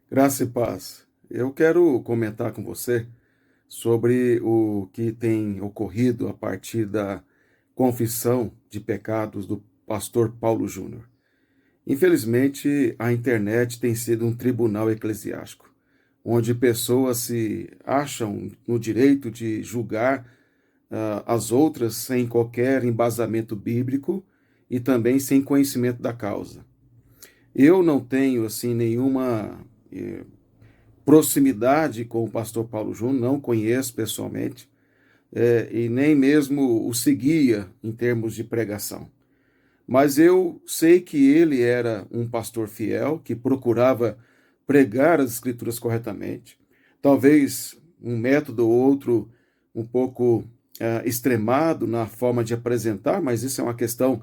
Graça e paz. Eu quero comentar com você sobre o que tem ocorrido a partir da confissão de pecados do pastor Paulo Júnior. Infelizmente, a internet tem sido um tribunal eclesiástico, onde pessoas se acham no direito de julgar as outras sem qualquer embasamento bíblico e também sem conhecimento da causa. Eu não tenho assim nenhuma proximidade com o pastor Paulo Júnior, não conheço pessoalmente, e nem mesmo o seguia em termos de pregação. Mas eu sei que ele era um pastor fiel, que procurava pregar as escrituras corretamente, talvez um método ou outro um pouco extremado na forma de apresentar, mas isso é uma questão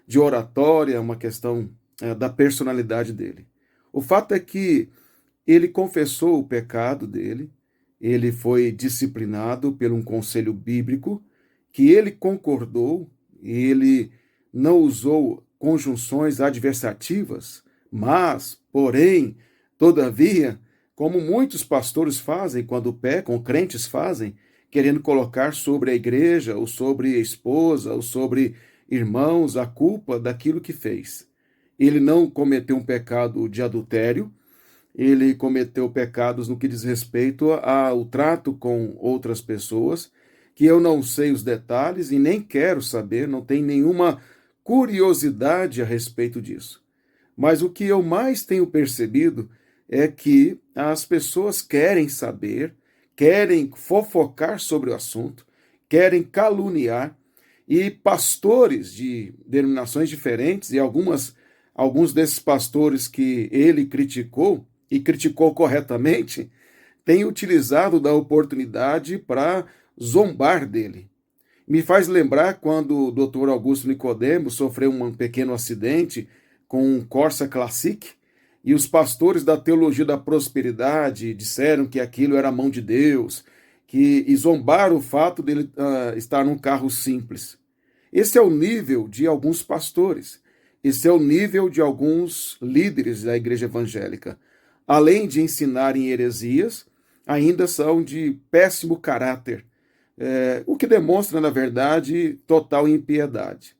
de oratória, uma questão da personalidade dele. O fato é que ele confessou o pecado dele, ele foi disciplinado por um conselho bíblico, que ele concordou, ele não usou conjunções adversativas, mas, porém, todavia, como muitos pastores fazem quando pecam, crentes fazem, querendo colocar sobre a igreja, ou sobre a esposa, ou sobre irmãos, a culpa daquilo que fez. Ele não cometeu um pecado de adultério, ele cometeu pecados no que diz respeito ao trato com outras pessoas, que eu não sei os detalhes e nem quero saber, não tenho nenhuma curiosidade a respeito disso. Mas o que eu mais tenho percebido é que as pessoas querem saber, querem fofocar sobre o assunto, querem caluniar, e pastores de denominações diferentes, e alguns desses pastores que ele criticou, e criticou corretamente, têm utilizado da oportunidade para zombar dele. Me faz lembrar quando o Dr. Augusto Nicodemo sofreu um pequeno acidente com um Corsa Classic e os pastores da teologia da prosperidade disseram que aquilo era a mão de Deus, e zombaram o fato dele estar num carro simples. Esse é o nível de alguns pastores. Esse é o nível de alguns líderes da igreja evangélica. Além de ensinarem heresias, ainda são de péssimo caráter, o que demonstra, na verdade, total impiedade.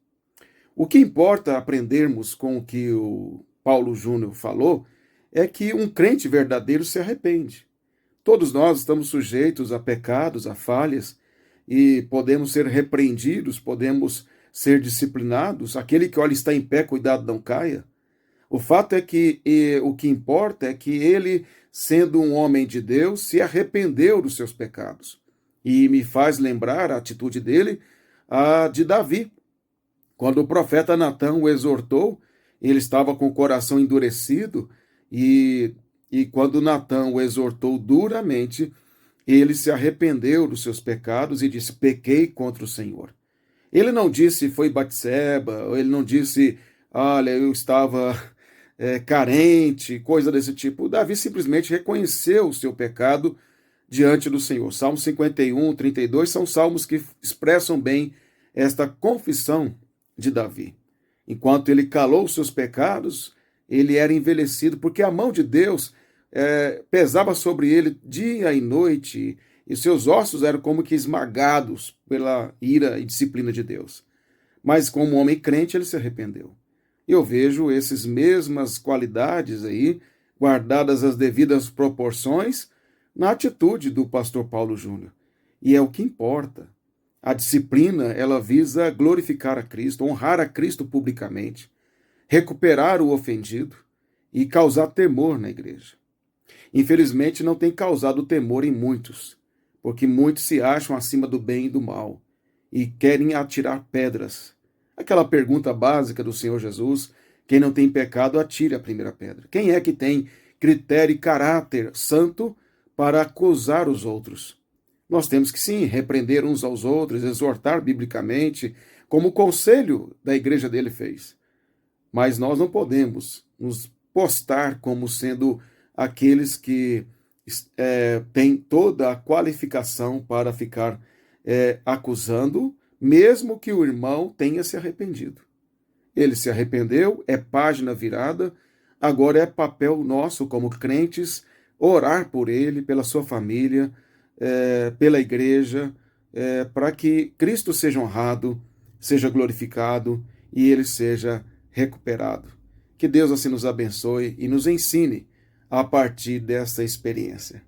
O que importa aprendermos com o que o Paulo Júnior falou é que um crente verdadeiro se arrepende. Todos nós estamos sujeitos a pecados, a falhas, e podemos ser repreendidos, podemos ser disciplinados. Aquele que olha está em pé, cuidado, não caia. O fato é que o que importa é que ele, sendo um homem de Deus, se arrependeu dos seus pecados. E me faz lembrar a atitude dele, a de Davi. Quando o profeta Natã o exortou, ele estava com o coração endurecido, e, e quando Natã o exortou duramente, ele se arrependeu dos seus pecados e disse: pequei contra o Senhor. Ele não disse foi Batseba, ou ele não disse, olha, eu estava carente, coisa desse tipo. O Davi simplesmente reconheceu o seu pecado diante do Senhor. Salmos 51, 32 são salmos que expressam bem esta confissão de Davi. Enquanto ele calou os seus pecados, ele era envelhecido, porque a mão de Deus pesava sobre ele dia e noite, e seus ossos eram como que esmagados pela ira e disciplina de Deus. Mas como homem crente, ele se arrependeu. Eu vejo essas mesmas qualidades aí, guardadas as devidas proporções, na atitude do pastor Paulo Júnior. E é o que importa. A disciplina, ela visa glorificar a Cristo, honrar a Cristo publicamente, recuperar o ofendido e causar temor na igreja. Infelizmente, não tem causado temor em muitos, porque muitos se acham acima do bem e do mal e querem atirar pedras. Aquela pergunta básica do Senhor Jesus: quem não tem pecado, atire a primeira pedra. Quem é que tem critério e caráter santo para acusar os outros? Nós temos que sim repreender uns aos outros, exortar biblicamente, como o conselho da igreja dele fez. Mas nós não podemos nos postar como sendo aqueles que têm toda a qualificação para ficar acusando, mesmo que o irmão tenha se arrependido. Ele se arrependeu, é página virada, agora é papel nosso como crentes orar por ele, pela sua família, pela igreja, para que Cristo seja honrado, seja glorificado e ele seja recuperado. Que Deus assim nos abençoe e nos ensine a partir dessa experiência.